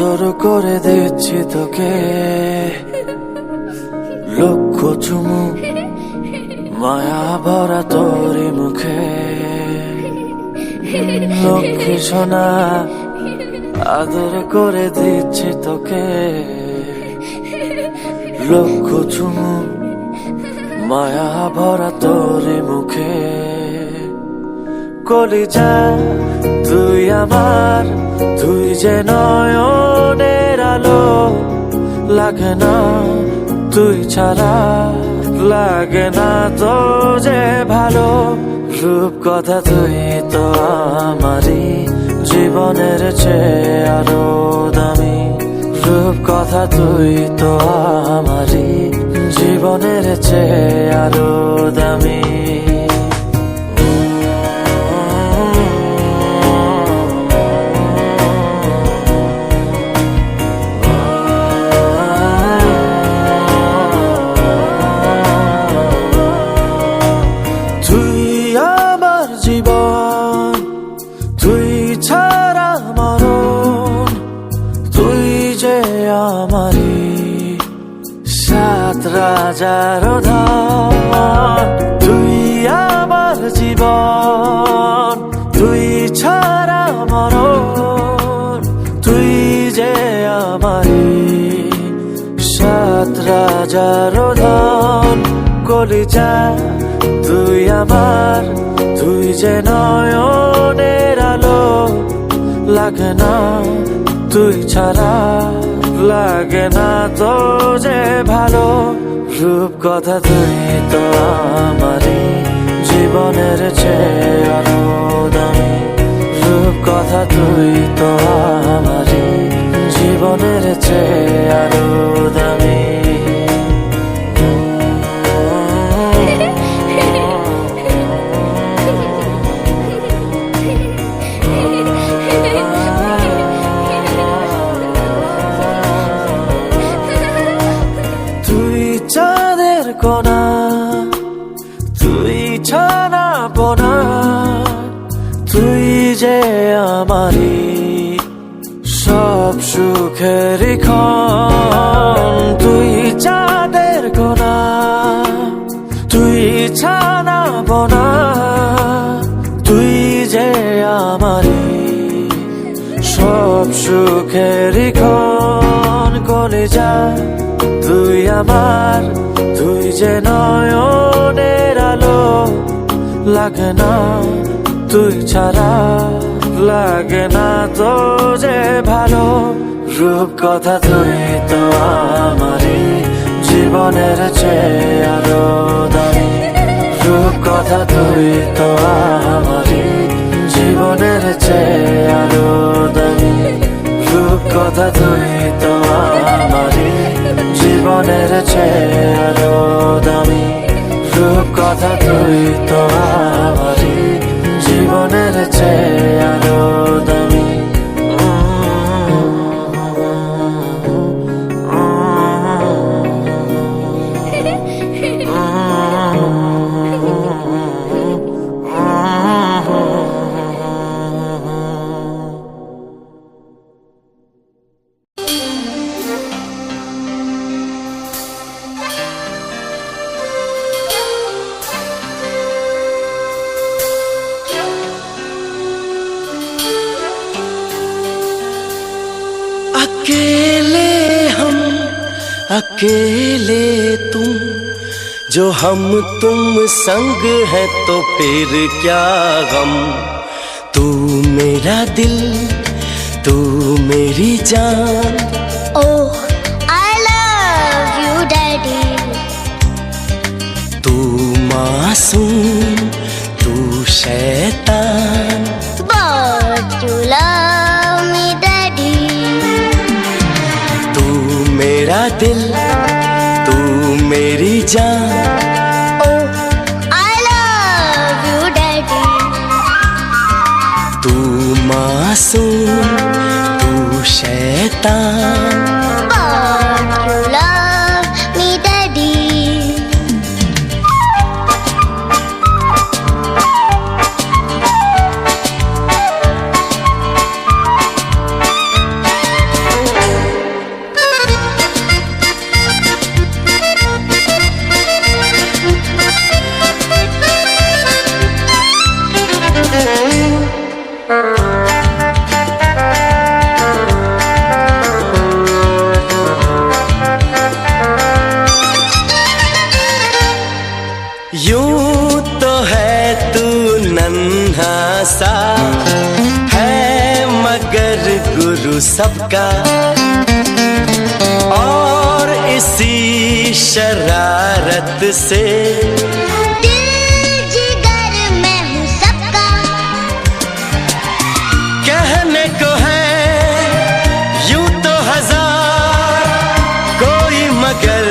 আদর করে দিচ্ছি তোকে, লক্ষ চুমু মায়া ভরা তোরি মুখে। লক্ষ্মী সোনা আদর করে দিচ্ছি তোকে, লক্ষ চুমু মায়া ভরা তোরি মুখে। কলিজা তুই আমার, তুই যে নয়নের আলো, লাগে না তুই ছাড়া, লাগে না তো যে ভালো। রূপ কথা তুই তো আমারই, জীবনের চেয়ে আরো দামি। রূপ কথা তুই তো আমারই, জীবনের চেয়ে আরো দামি। রাজার ধন তুই আমার জীবন, তুই ছাড়া মরণ, তুই যে আমারি সাত রাজার ধন। কলিজা তুই আমার, তুই যে নয়নের আলো, লাগে না তুই ছাড়া, লাগে না তো যে ভালো। রূপ কথা তুই তো আমারই, জীবনের চেয়ে আরো দামি। রূপ কথা তুই তো আমারই, জীবনের চেয়ে আরো দামি। কোনা তুই ছানা বোনা, তুই যে আমারি সব সুখের ক্ষণ। তুই চাঁদের কোনা, তুই ছানা বোনা, তুই যে আমারি সব সুখের ক্ষণ। কলিজা তুই আমার, তুই যে নয়নের আলো, লাগে না তুই ছাড়া, লাগে না তো যে ভালো। রূপ কথা তুই তো আমারই, জীবনের চেয়ে আরো দামি। রূপ কথা তুই তো আমারই, জীবনের চেয়ে আরো দামি। রূপ কথা তুই তো আমারই, জীবনের চেয়ে আরো দামি। রূপ কথা তুই তো আমারই, জীবনের চেয়ে আরো দামি। अकेले हम, अकेले तुम, जो हम तुम संग है तो फिर क्या गम। तू मेरा दिल, तू मेरी जान। Oh, I love you, Daddy. तू मासूम, तू शैतान, But you love me, Daddy. तू मेरा दिल, तू मेरी जान। Oh, I love you, Daddy. तू मासूम, तू शैतान, But you love me, Daddy. अपना सा है मगर गुरु सबका, और इसी शरारत से दिल जिगर मैं हूँ सबका। कहने को है यूं तो हजार कोई, मगर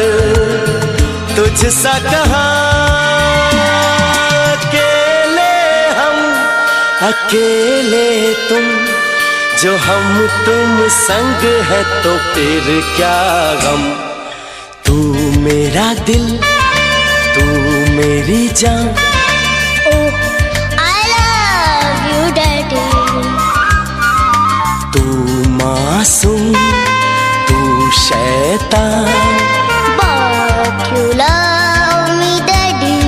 तुझसा कहाँ। अकेले हम अकेले तुम, जो हम तुम संग है तो फिर क्या गम। तू मेरा दिल, तू मेरी जान, Oh, I love you, Daddy. तू मासूम, तू शैतान, But you love me, Daddy.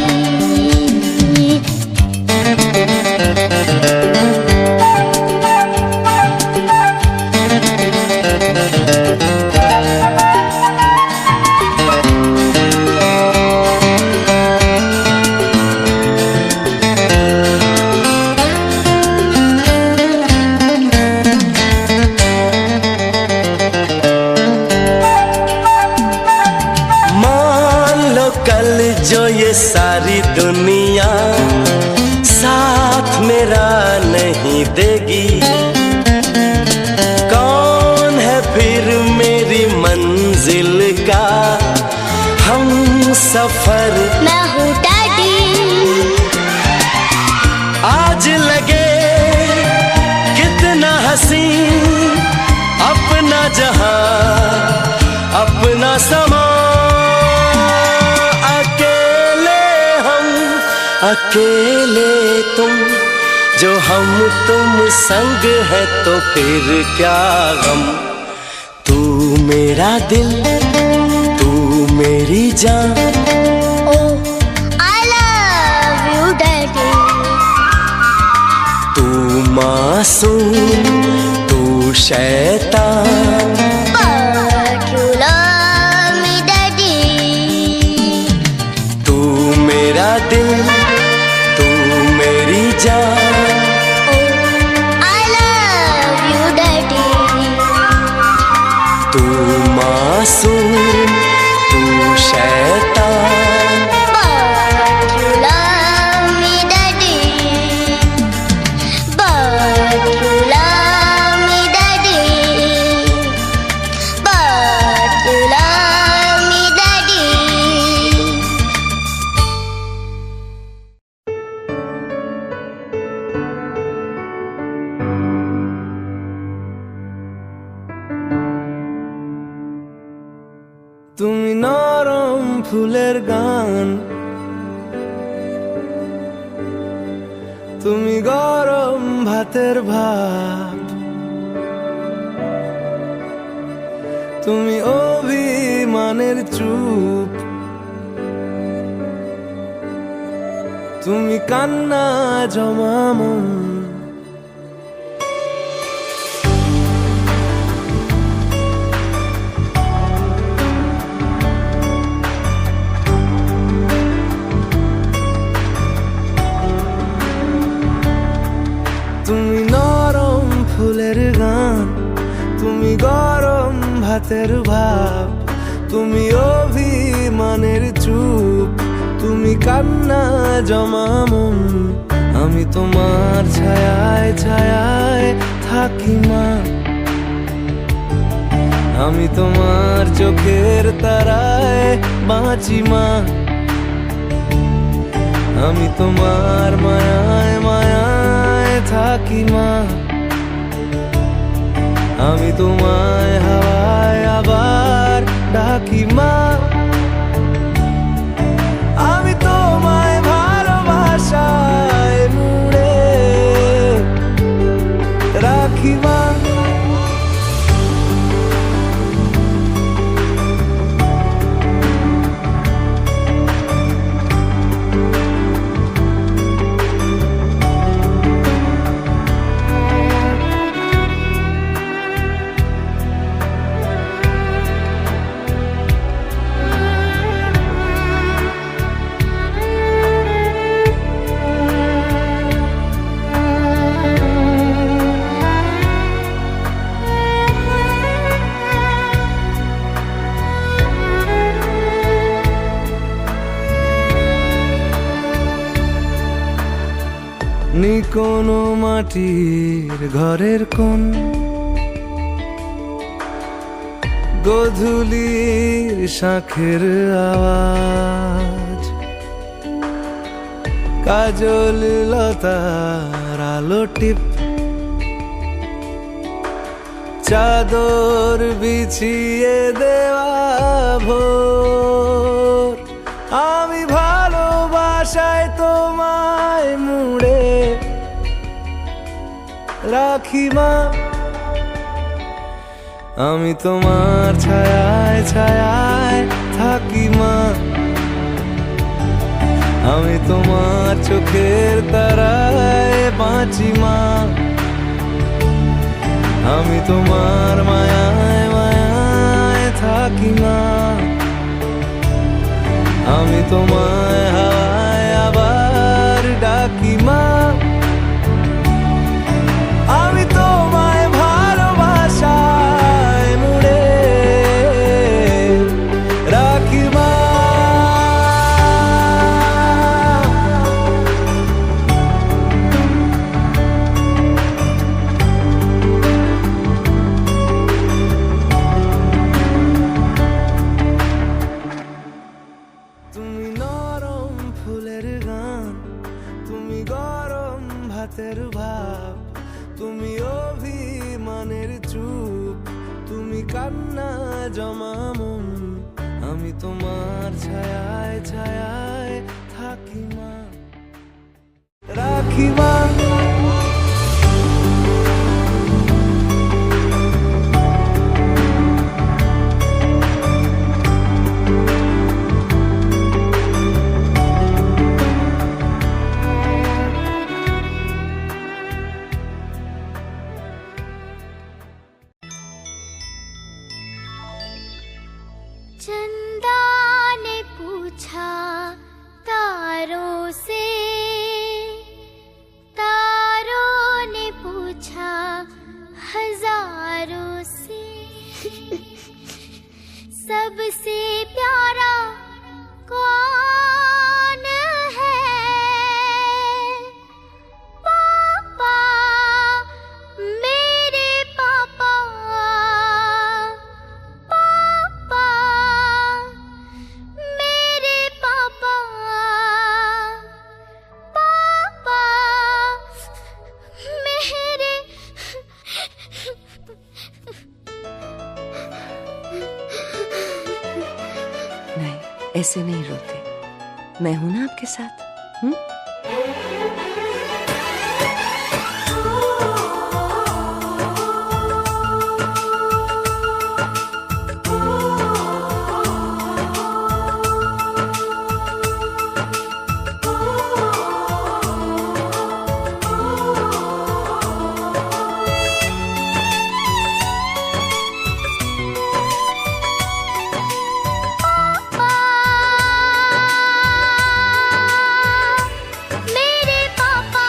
जो ये सारी दुनिया साथ मेरा नहीं देगी, कौन है फिर मेरी मंजिल का हम सफर। मैं हूँ डैडी। आज लगे कितना हसी अपना जहां अपना समा। अकेले तुम, जो हम तुम संग है तो फिर क्या गम। तू मेरा दिल, तू मेरी जान, Oh, I love you, Daddy. तू मासूम, तू शैतान, But you love me, Daddy. तू मेरा दिल, तू मेरी जान, Oh, I love you, Daddy. तू मासूम, तू शैतान, But you love me, Daddy. But you love me, Daddy. But you love me, Daddy. তুমি নরম ফুলের গান, তুমি গরম ভাতের ভাত, তুমি অভিমানের চুপ, তুমি কান্না জমা মন। তুমি নরম ফুলের গান, তুমি গরম ভাতের ভাব, তুমি অভিমানের চুপ, তুমি কান্না জমা মন। আমি তোমার ছায়ায় ছায়ায় থাকি মা, আমি তোমার চোখের তারায় বাঁচি মা, আমি তোমার মায়ায় মায়ায় থাকি মা, আমি তোমায় হাওয়ায় আবার ডাকি মা, আমি তোমায় ভালোবাসায় মুড়ে রাখি মা। কোনো মাটির ঘরের কোন গোধূলির শাঁখের আওয়াজ, কাজল লতার আলো টিপ, চাদর বিছিয়ে দেওয়া ভোর। আমি ভালোবাসায় তোমায় মুড়ে রাখি মা, আমি তোমার ছায়ায় ছায়ায় থাকি মা, আমি তোমার চোখের তারায় বাঁচি মা, আমি তোমার মায়ায় মায়ায় থাকি মা, আমি তোমায় হাওয়ায় আবার ডাকি মা, আমি তোমায় ভালোবাসায় মুড়ে রাখি মা। তুমি নরম ফুলের গান, তুমি গরম ভাতের ভাব, তুমি অভিমানের চুপ, তুমি কান্না জমা মন, আমি তোমার ছায়ায় ছায়ায় থাকি মা, রাখি মা। चंदा ने पूछा तारों से, तारों ने पूछा हजारों से, सबसे प्यारा कौन है? पापा, मेरे पापा, पापा, मेरे पापा, पापा, मेरे। नहीं, ऐसे नहीं रोते। मैं हूं ना आपके साथ। मेरे पापा,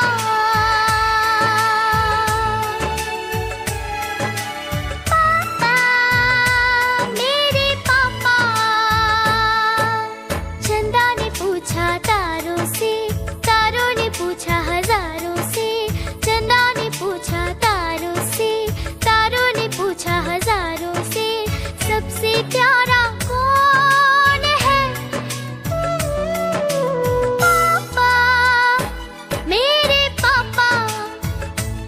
पापा, मेरे पापा। चंदा ने पूछा तारों से, तारों ने पूछा हजारों से, चंदा ने पूछा तारों से, तारों ने पूछा हजारों से, सबसे प्यारा कौन है? पापा, मेरे पापा,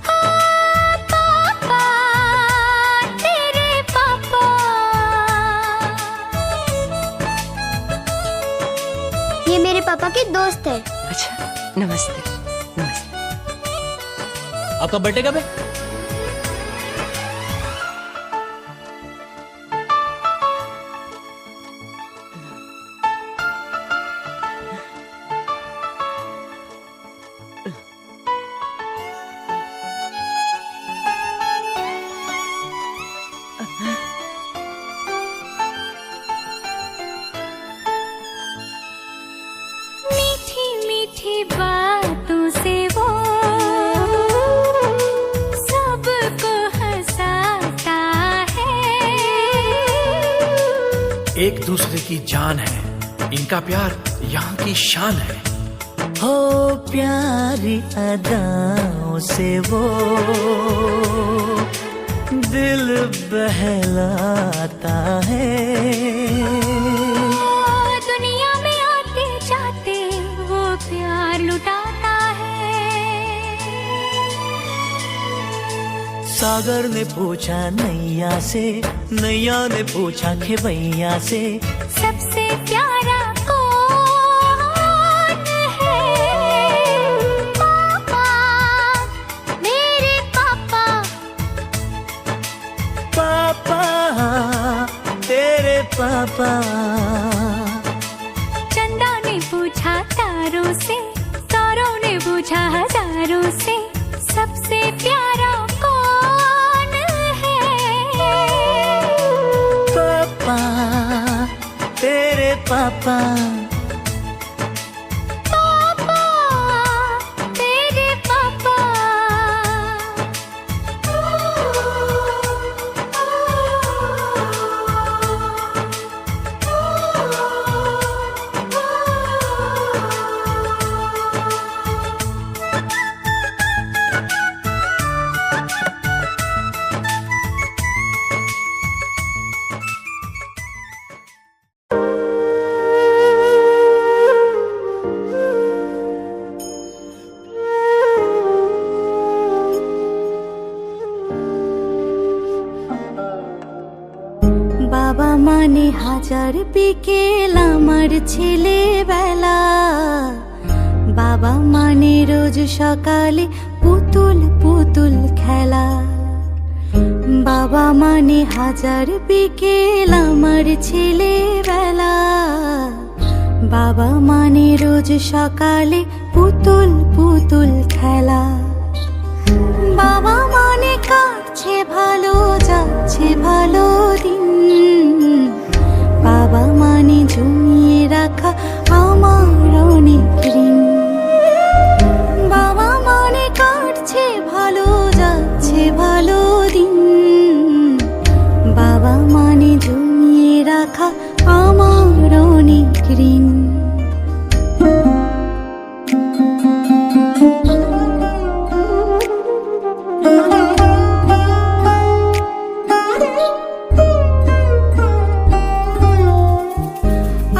पापा, तेरे पापा। ये मेरे पापा के दोस्त है। अच्छा, नमस्ते। नमस्ते। आपका बर्थडे कब है? मीठी मीठी बातों से वो सबको हंसाता है। एक दूसरे की जान है, इनका प्यार यहाँ की शान है। हो प्यारी अदाओं से वो दिल बहलाता है। दुनिया में आते जाते वो प्यार लुटाता है। सागर ने पूछा नैया से, नैया ने पूछा खेवैया से, सबसे प्यारा कौन है? पापा, मेरे पापा। पापा तेरे पापा। चंदा ने पूछा तारों से, तारों ने पूछा हजारों से, सबसे प्यारा कौन है? पापा तेरे पापा। पापा, तेरे पापा। বাবা মানে হাজার বিকেল আমার ছেলেবেলা। বাবা মানে রোজ সকালে পুতুল পুতুল খেলা। বাবা মানে হাজার বিকেল আমার ছেলেবেলা। বাবা মানে রোজ সকালে পুতুল পুতুল খেলা। বাবা মানে কাটছে ভালো, যাচ্ছে ভালো দিন। বাবা মানে জমিয়ে রাখা আমার অনেক ঋণ। বাবা মানে কাটছে ভালো, যাচ্ছে ভালো দিন। বাবা মানে জমিয়ে রাখা আমার অনেক ঋণ।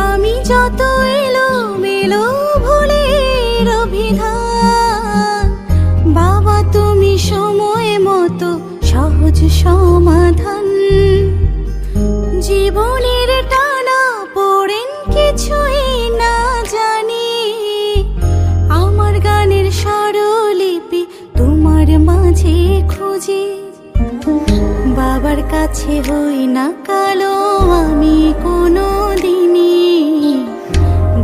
আমি যত এলো মেলো ভুলের অভিধান, বাবা তুমি সময় মতো সহজ সমাধান। জীবনের টানা পড়েন কিছুই না জানি, আমার গানের স্বরলিপি তোমার মাঝে খুঁজি। বাবার কাছে হই না কালো আমি কোনো দিনই,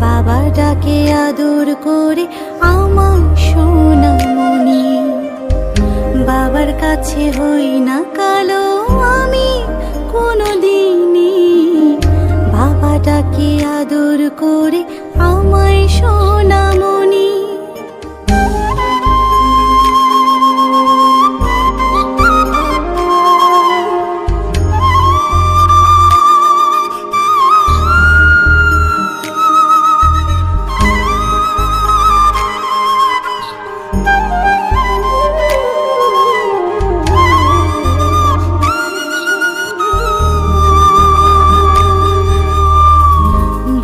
বাবা ডাকে আদর করে আমার সোনামণি। বাবার কাছে হই না কালো আমি কোনো দিনই, বাবা ডাকে আদর করে আমায় সোনামণি।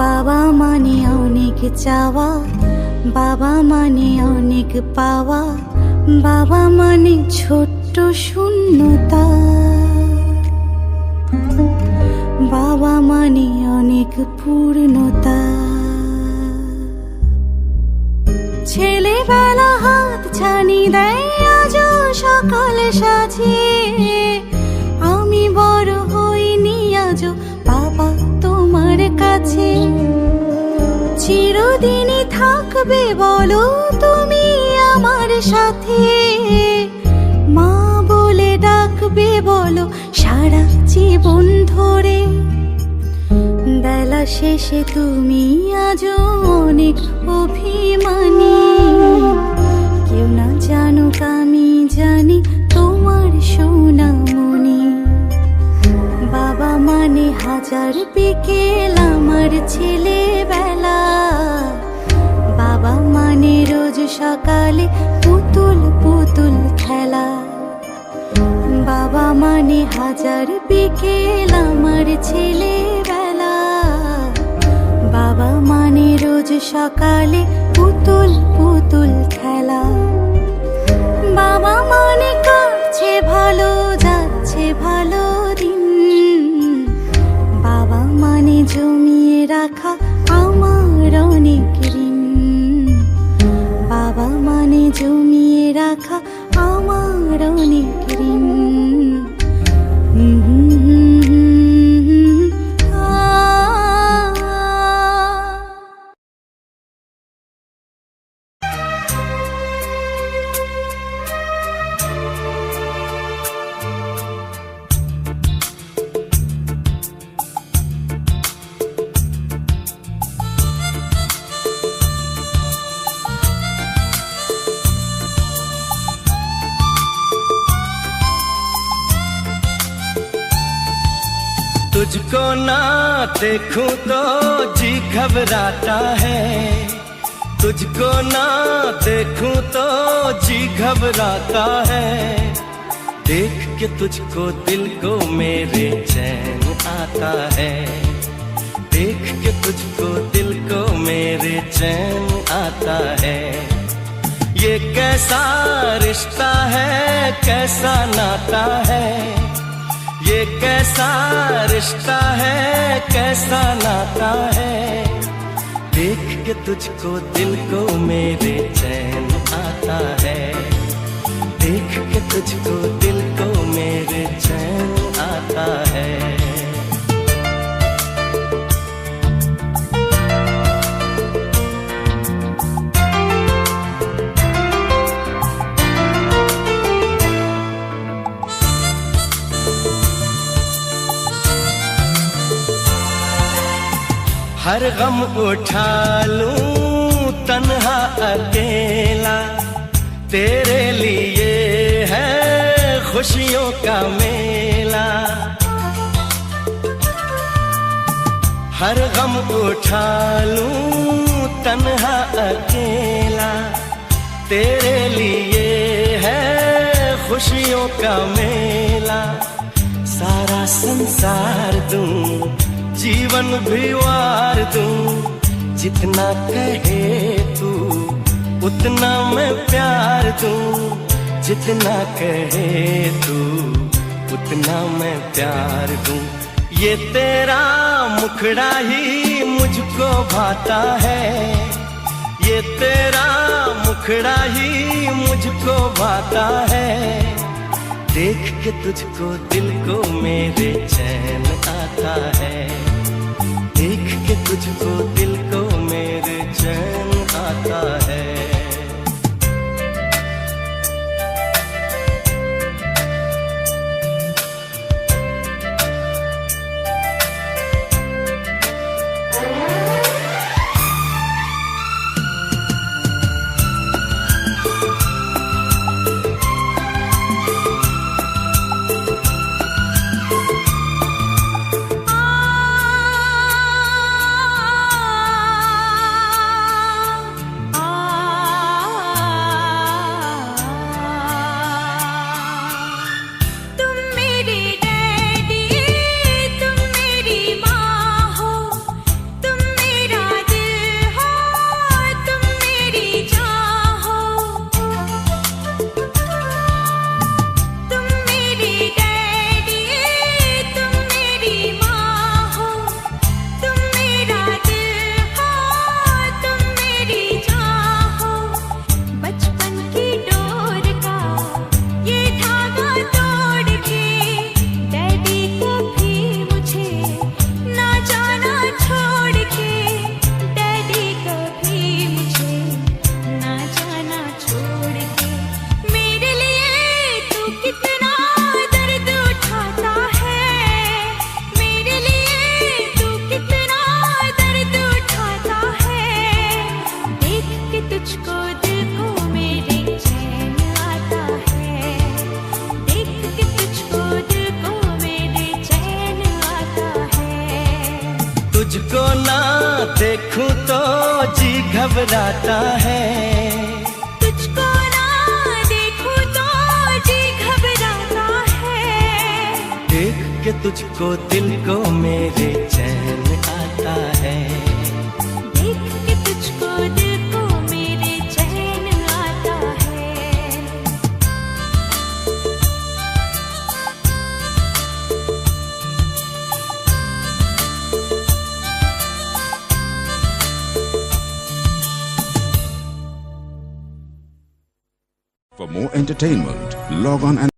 বাবা মানে অনেক চাওয়া, বাবা মানে অনেক পাওয়া। বাবা মানে ছোট্ট শূন্যতা। বাবা মানে অনেক পূর্ণতা। ছেলেবেলা হাত ছানি দেয় আজও সকাল সাজিয়ে, আমি বড় হইনি আজও বাবা তোমার কাছে। চিরদিনই থাকবে বলো তুমি আমার সাথে, মা বলে ডাকবে বলো সারা জীবন ধরে। বেলা শেষে তুমি আজও অনেক অভিমানী, কেউ না জানুক আমি জানি তোমার সোনামণি। বাবা মানে হাজার বিকেল আমার ছেলেবেলা। বাবা মানে মানে রোজ সকালে পুতুল পুতুল খেলা, বাবা মানে হাজার বিকেল আমার ছেলেবেলা। বাবা মানে রোজ সকালে পুতুল পুতুল খেলা, বাবা মানে কাটছে ভালো যাচ্ছে ভালো দিন, বাবা মানে জমিয়ে রাখা আমার অনেক ঋণ, বাবা মানে জমিয়ে রাখা আমার অনেক ঋণ। तुझको ना देखूं तो जी घबराता है, तुझको ना देखूं तो जी घबराता है। देख के तुझको दिल को मेरे चैन आता है, देख के तुझको दिल को मेरे चैन आता है। ये कैसा रिश्ता है कैसा नाता है, ये कैसा रिश्ता है कैसा नाता है। देख के तुझको दिल को मेरे चैन आता है, देख के तुझको दिल को मेरे चैन आता है। हर गम उठा लूं तन्हा अकेला, तेरे लिए है खुशियों का मेला। हर गम उठा लूं तन्हा अकेला, तेरे लिए है खुशियों का मेला। सारा संसार दूं जीवन भी वार दूं, जितना कहे तू उतना मैं प्यार दूं, जितना कहे तू उतना मैं प्यार दूं। ये तेरा मुखड़ा ही मुझको भाता है, ये तेरा मुखड़ा ही मुझको भाता है। देख के तुझको दिल को मेरे चैन आता है, देख के तुझको दिल को मेरे चैन आता है। घबराता है। तुझको ना देखूं तो जी घबराता है। देख के तुझको दिल को मेरे चैन आता है। देख के तुझको दिल को मेरे चैन आता है। For more entertainment, log on and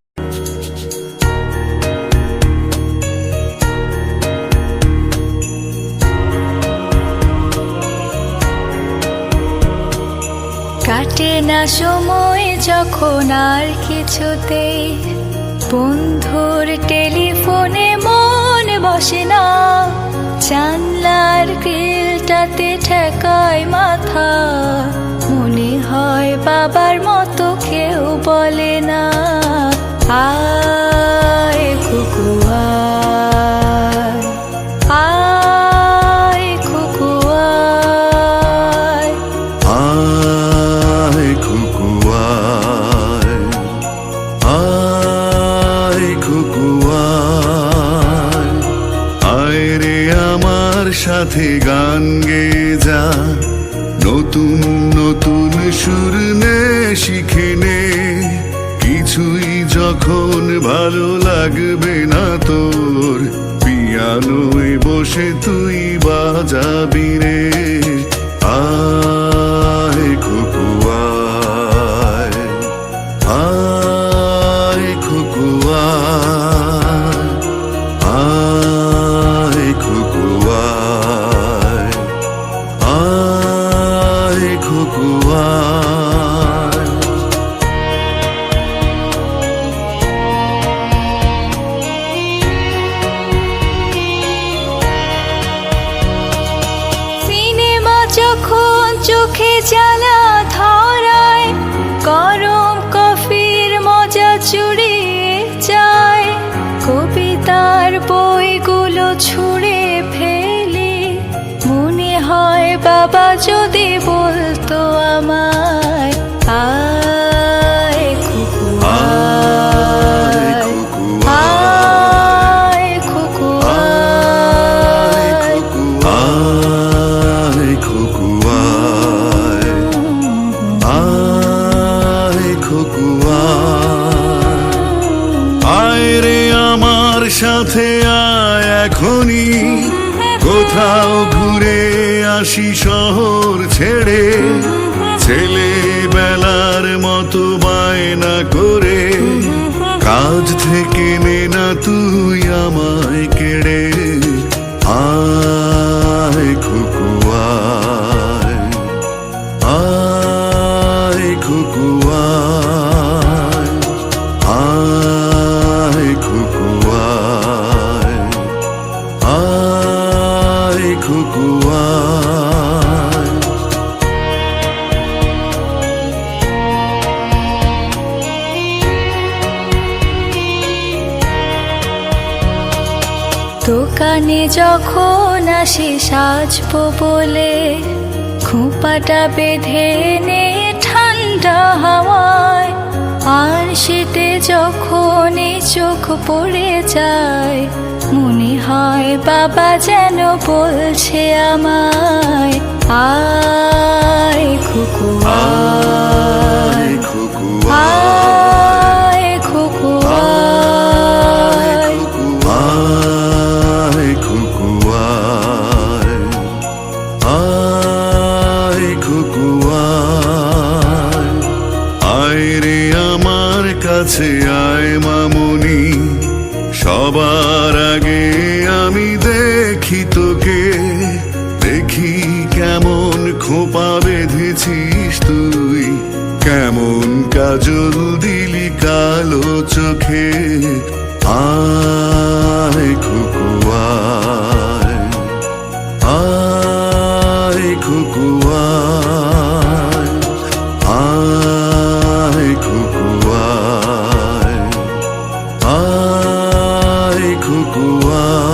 কাটে না সময় যখন আর কিছুতেই বন্ধুর টেলিফোনে মন বসে না। জানলার গ্রিলটাতে ঠেকায় মাথা, মনে হয় বাবার মতো কেউ বলে না। আয় কুকু আয়, আয় কুকু আয়। আয় খুকু আয়, আয় খুকু আয়। আয় রে আমার সাথে গান গেয়ে যা, নতুন নতুন সুর নে শিখে নে। কিছুই যখন ভালো লাগবে না তোর, পিয়ানোয় বসে তুই বাজাবি রে। আয় খুকু আয়, আয় খুকু আয়, আয় খুকু আয়, আয় খুকু আয়। সিনেমা যখন চোখে জ্বালা ধরায়, গরম কফির মজা চুরিয়ে যায়। কবিতার বইগুলো ছুঁড়ে ফেলি, মনে হয় বাবা যদি বলতো আমায়। আয় খুকু আয়, আয় খুকু আয়, আয় খুকু আয়, আয় খুকু আয়। আয় রে আমার সাথে আয় এখনই, কোথাও ঘুরে আসি শহর ছেড়ে। ছেলেবেলার মতো বায়না করে, কাজ থেকে নে না তুই আমায় কেড়ে। আয় খুকু আয়, আয় খুকু আয়, আয় খুকু আয়, আয় খুকু আয়। দোকানে যখন আসি সাজবো বলে, খোঁপাটা বেঁধে নে ঠান্ডা হাওয়ায়। আর শীতে যখন চোখ পড়ে যায়, মনে হয় বাবা যেন বলছে আমায়। আয় খুকু আয়, খুকু আয় খুকু আয়, আয় খুকু আয়, আয় খুকু আয়। আয় রে আমার কাছে আয় মামুনি, সবার আগে আমি দেখি তোকে। দেখি কেমন খোপা বেঁধেছিস তুই, কেমন কাজল দিলি কালো চোখে। আয় খুকু আয়, আয় খুকু আয়, আয় খুকু আয়, আয় খুকু আয়।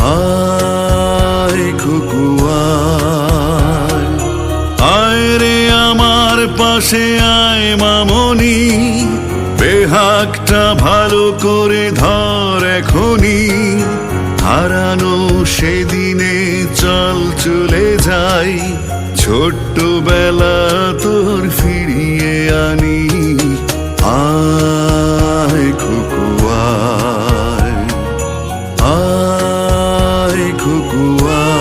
আয় খুকু আয়, আয় রে আমার পাশে আয় মামনি, বেহাগটা ভালো করে ধর এখনি, হারানো সেদিনে চল চলে যাই, ছোট্টবেলা তোর ফিরিয়ে আনি। আয় খুকু আয়, আয় খুকু আয়।